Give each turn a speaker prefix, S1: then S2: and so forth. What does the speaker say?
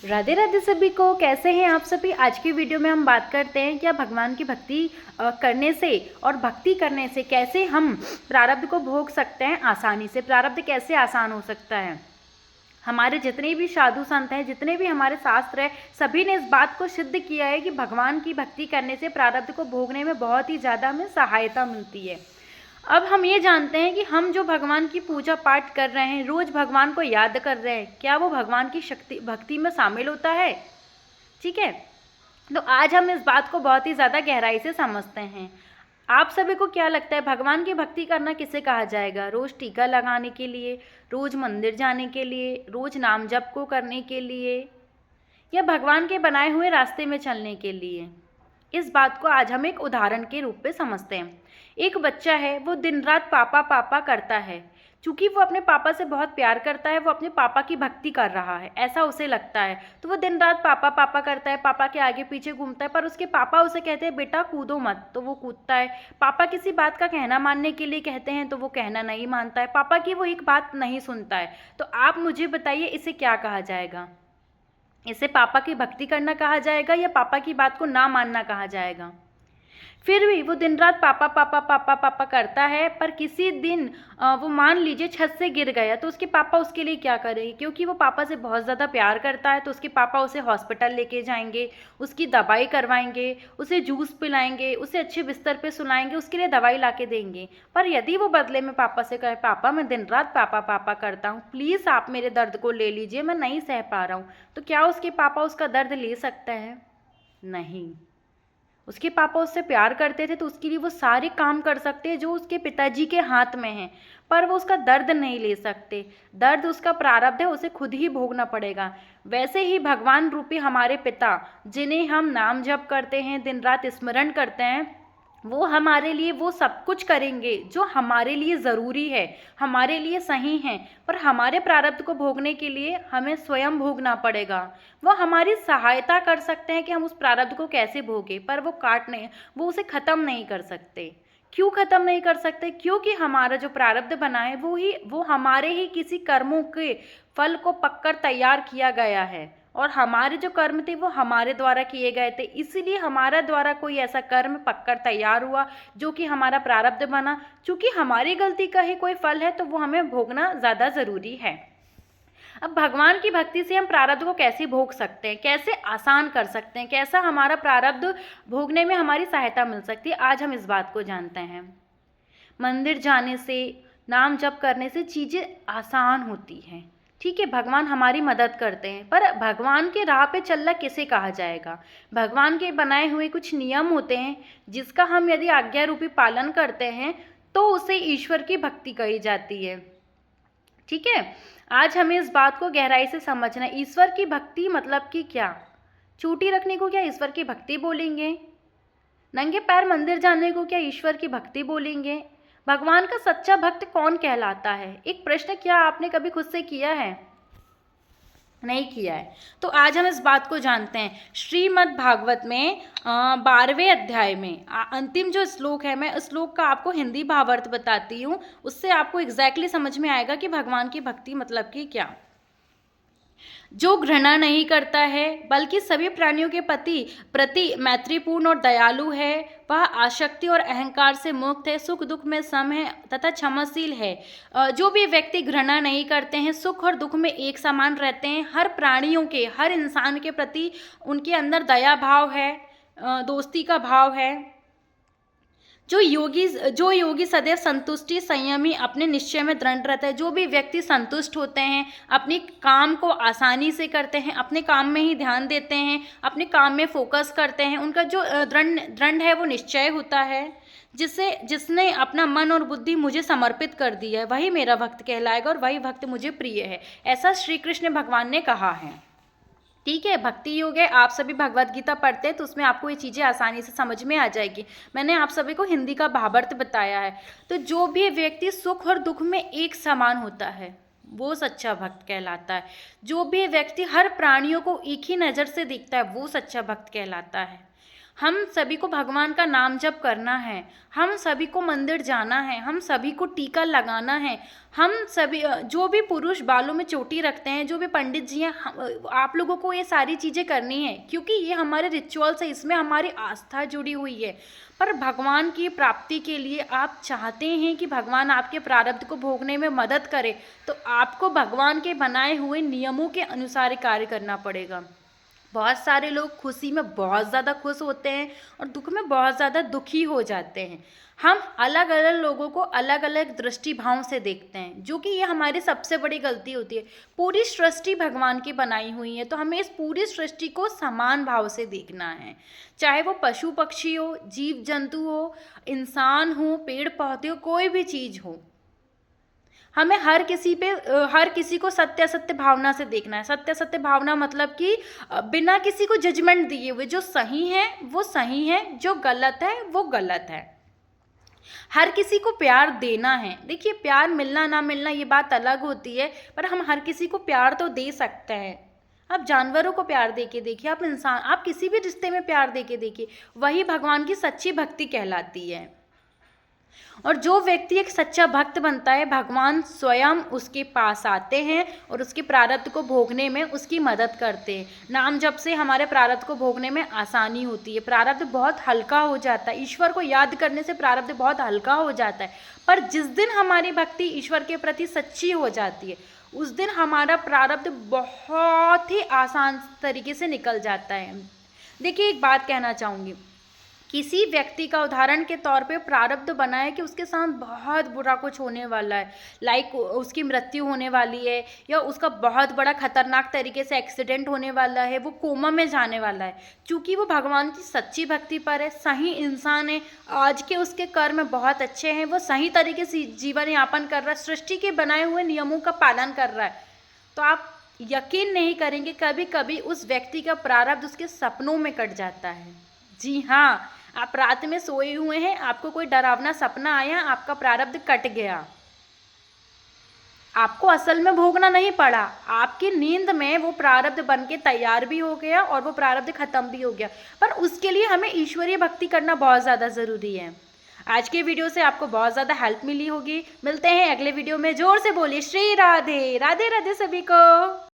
S1: राधे राधे सभी को। कैसे हैं आप सभी। आज की वीडियो में हम बात करते हैं क्या भगवान की भक्ति करने से और भक्ति करने से कैसे हम प्रारब्ध को भोग सकते हैं आसानी से। प्रारब्ध कैसे आसान हो सकता है। हमारे जितने भी साधु संत हैं, जितने भी हमारे शास्त्र हैं, सभी ने इस बात को सिद्ध किया है कि भगवान की भक्ति करने से प्रारब्ध को भोगने में बहुत ही ज़्यादा हमें सहायता मिलती है। अब हम ये जानते हैं कि हम जो भगवान की पूजा पाठ कर रहे हैं, रोज भगवान को याद कर रहे हैं, क्या वो भगवान की शक्ति भक्ति में शामिल होता है। ठीक है, तो आज हम इस बात को बहुत ही ज़्यादा गहराई से समझते हैं। आप सभी को क्या लगता है भगवान की भक्ति करना किसे कहा जाएगा। रोज टीका लगाने के लिए, रोज मंदिर जाने के लिए, रोज नाम जप को करने के लिए, या भगवान के बनाए हुए रास्ते में चलने के लिए। इस बात को आज हम एक उदाहरण के रूप में समझते हैं। एक बच्चा है, वो दिन रात पापा पापा करता है। चूंकि वो अपने पापा से बहुत प्यार करता है, वो अपने पापा की भक्ति कर रहा है, ऐसा उसे लगता है। तो वो दिन रात पापा पापा करता है, पापा के आगे पीछे घूमता है। पर उसके पापा उसे कहते हैं बेटा कूदो मत, तो वो कूदता है। पापा किसी बात का कहना मानने के लिए कहते हैं तो वो कहना नहीं मानता है। पापा की वो एक बात नहीं सुनता है। तो आप मुझे बताइए इसे क्या कहा जाएगा। इसे पापा की भक्ति करना कहा जाएगा या पापा की बात को ना मानना कहा जाएगा। फिर भी वो दिन रात पापा पापा पापा पापा करता है, पर किसी दिन वो मान लीजिए छत से गिर गया, तो उसके पापा उसके लिए क्या करेंगे। क्योंकि वो पापा से बहुत ज़्यादा प्यार करता है, तो उसके पापा उसे हॉस्पिटल लेके जाएंगे, उसकी दवाई करवाएंगे, उसे जूस पिलाएंगे, उसे अच्छे बिस्तर पे सुलाएंगे, उसके लिए दवाई ला के देंगे। पर यदि वो बदले में पापा से कहे पापा मैं दिन रात पापा पापा करता हूँ, प्लीज़ आप मेरे दर्द को ले लीजिए, मैं नहीं सह पा रहा हूँ, तो क्या उसके पापा उसका दर्द ले सकते हैं। नहीं। उसके पापा उससे प्यार करते थे तो उसके लिए वो सारे काम कर सकते हैं जो उसके पिताजी के हाथ में हैं, पर वो उसका दर्द नहीं ले सकते। दर्द उसका प्रारब्ध है, उसे खुद ही भोगना पड़ेगा। वैसे ही भगवान रूपी हमारे पिता, जिन्हें हम नाम जप करते हैं, दिन रात स्मरण करते हैं, वो हमारे लिए वो सब कुछ करेंगे जो हमारे लिए ज़रूरी है, हमारे लिए सही है। पर हमारे प्रारब्ध को भोगने के लिए हमें स्वयं भोगना पड़ेगा। वो हमारी सहायता कर सकते हैं कि हम उस प्रारब्ध को कैसे भोगें, पर वो उसे ख़त्म नहीं कर सकते। क्यों ख़त्म नहीं कर सकते। क्योंकि हमारा जो प्रारब्ध बना है वो हमारे ही किसी कर्मों के फल को पककर तैयार किया गया है, और हमारे जो कर्म थे वो हमारे द्वारा किए गए थे। इसीलिए हमारा द्वारा कोई ऐसा कर्म पककर तैयार हुआ जो कि हमारा प्रारब्ध बना। चूंकि हमारी गलती का ही कोई फल है तो वो हमें भोगना ज़्यादा ज़रूरी है। अब भगवान की भक्ति से हम प्रारब्ध को कैसे भोग सकते हैं, कैसे आसान कर सकते हैं, कैसा हमारा प्रारब्ध भोगने में हमारी सहायता मिल सकती है, आज हम इस बात को जानते हैं। मंदिर जाने से, नाम जप करने से चीज़ें आसान होती हैं। ठीक है, भगवान हमारी मदद करते हैं, पर भगवान के राह पे चलना किसे कहा जाएगा। भगवान के बनाए हुए कुछ नियम होते हैं जिसका हम यदि आज्ञा रूपी पालन करते हैं तो उसे ईश्वर की भक्ति कही जाती है। ठीक है, आज हमें इस बात को गहराई से समझना है। ईश्वर की भक्ति मतलब कि क्या। चूटी रखने को क्या ईश्वर की भक्ति बोलेंगे। नंगे पैर मंदिर जाने को क्या ईश्वर की भक्ति बोलेंगे। भगवान का सच्चा भक्त कौन कहलाता है। एक प्रश्न क्या आपने कभी खुद से किया है। नहीं किया है। तो आज हम इस बात को जानते हैं। श्रीमद् भागवत में 12वें अध्याय में अंतिम जो श्लोक है, मैं उस श्लोक का आपको हिंदी भावार्थ बताती हूँ, उससे आपको एग्जैक्टली समझ में आएगा कि भगवान की भक्ति मतलब कि क्या। जो घृणा नहीं करता है बल्कि सभी प्राणियों के प्रति मैत्रीपूर्ण और दयालु है, वह आसक्ति और अहंकार से मुक्त है, सुख दुख में सम है तथा क्षमाशील है। जो भी व्यक्ति घृणा नहीं करते हैं, सुख और दुख में एक समान रहते हैं, हर प्राणियों के, हर इंसान के प्रति उनके अंदर दया भाव है, दोस्ती का भाव है। जो योगी सदैव संतुष्टि संयमी अपने निश्चय में दृढ़ रहता है। जो भी व्यक्ति संतुष्ट होते हैं, अपने काम को आसानी से करते हैं, अपने काम में ही ध्यान देते हैं, अपने काम में फोकस करते हैं, उनका जो दृढ़ है वो निश्चय होता है, जिसने अपना मन और बुद्धि मुझे समर्पित कर दी है, वही मेरा भक्त कहलाएगा और वही भक्त मुझे प्रिय है। ऐसा श्री कृष्ण भगवान ने कहा है। ठीक है, भक्ति योग है। आप सभी भगवत गीता पढ़ते हैं तो उसमें आपको ये चीज़ें आसानी से समझ में आ जाएगी। मैंने आप सभी को हिंदी का भावार्थ बताया है। तो जो भी व्यक्ति सुख और दुख में एक समान होता है वो सच्चा भक्त कहलाता है। जो भी व्यक्ति हर प्राणियों को एक ही नज़र से देखता है वो सच्चा भक्त कहलाता है। हम सभी को भगवान का नाम जप करना है, हम सभी को मंदिर जाना है, हम सभी को टीका लगाना है, हम सभी जो भी पुरुष बालों में चोटी रखते हैं, जो भी पंडित जी हैं, आप लोगों को ये सारी चीज़ें करनी है क्योंकि ये हमारे रिचुअल्स है, इसमें हमारी आस्था जुड़ी हुई है। पर भगवान की प्राप्ति के लिए आप चाहते हैं कि भगवान आपके प्रारब्ध को भोगने में मदद करे, तो आपको भगवान के बनाए हुए नियमों के अनुसार कार्य करना पड़ेगा। बहुत सारे लोग खुशी में बहुत ज़्यादा खुश होते हैं और दुख में बहुत ज़्यादा दुखी हो जाते हैं। हम अलग अलग लोगों को अलग अलग दृष्टिभाव से देखते हैं, जो कि ये हमारी सबसे बड़ी गलती होती है। पूरी सृष्टि भगवान की बनाई हुई है, तो हमें इस पूरी सृष्टि को समान भाव से देखना है, चाहे वो पशु पक्षी हो, जीव जंतु हो, इंसान हो, पेड़ पौधे हो, कोई भी चीज़ हो। हमें हर किसी को सत्य सत्य भावना से देखना है। सत्य सत्य भावना मतलब कि बिना किसी को जजमेंट दिए हुए, जो सही है वो सही है, जो गलत है वो गलत है। हर किसी को प्यार देना है। देखिए, प्यार मिलना ना मिलना ये बात अलग होती है, पर हम हर किसी को प्यार तो दे सकते हैं। आप जानवरों को प्यार दे के देखिए, आप किसी भी रिश्ते में प्यार दे के देखिए, वही भगवान की सच्ची भक्ति कहलाती है। और जो व्यक्ति एक सच्चा भक्त बनता है, भगवान स्वयं उसके पास आते हैं और उसके प्रारब्ध को भोगने में उसकी मदद करते हैं। नाम जप से हमारे प्रारब्ध को भोगने में आसानी होती है, प्रारब्ध बहुत हल्का हो जाता है। ईश्वर को याद करने से प्रारब्ध बहुत हल्का हो जाता है। पर जिस दिन हमारी भक्ति ईश्वर के प्रति सच्ची हो जाती है, उस दिन हमारा प्रारब्ध बहुत ही आसान तरीके से निकल जाता है। देखिए, एक बात कहना चाहूँगी, किसी व्यक्ति का उदाहरण के तौर पे प्रारब्ध बना है कि उसके साथ बहुत बुरा कुछ होने वाला है, लाइक उसकी मृत्यु होने वाली है, या उसका बहुत बड़ा खतरनाक तरीके से एक्सीडेंट होने वाला है, वो कोमा में जाने वाला है। क्योंकि वो भगवान की सच्ची भक्ति पर है, सही इंसान है, आज के उसके कर्म बहुत अच्छे हैं, वो सही तरीके से जीवन यापन कर रहा है, सृष्टि के बनाए हुए नियमों का पालन कर रहा है, तो आप यकीन नहीं करेंगे, कभी कभी उस व्यक्ति का प्रारब्ध उसके सपनों में कट जाता है। जी हाँ, आप रात में सोए हुए हैं, आपको कोई डरावना सपना आया, आपका प्रारब्ध कट गया, आपको असल में भोगना नहीं पड़ा, आपकी नींद में वो प्रारब्ध बन के तैयार भी हो गया और वो प्रारब्ध खत्म भी हो गया। पर उसके लिए हमें ईश्वरीय भक्ति करना बहुत ज़्यादा ज़रूरी है। आज के वीडियो से आपको बहुत ज़्यादा हेल्प मिली होगी। मिलते हैं अगले वीडियो में। जोर से बोलिए श्री राधे। राधे राधे सभी को।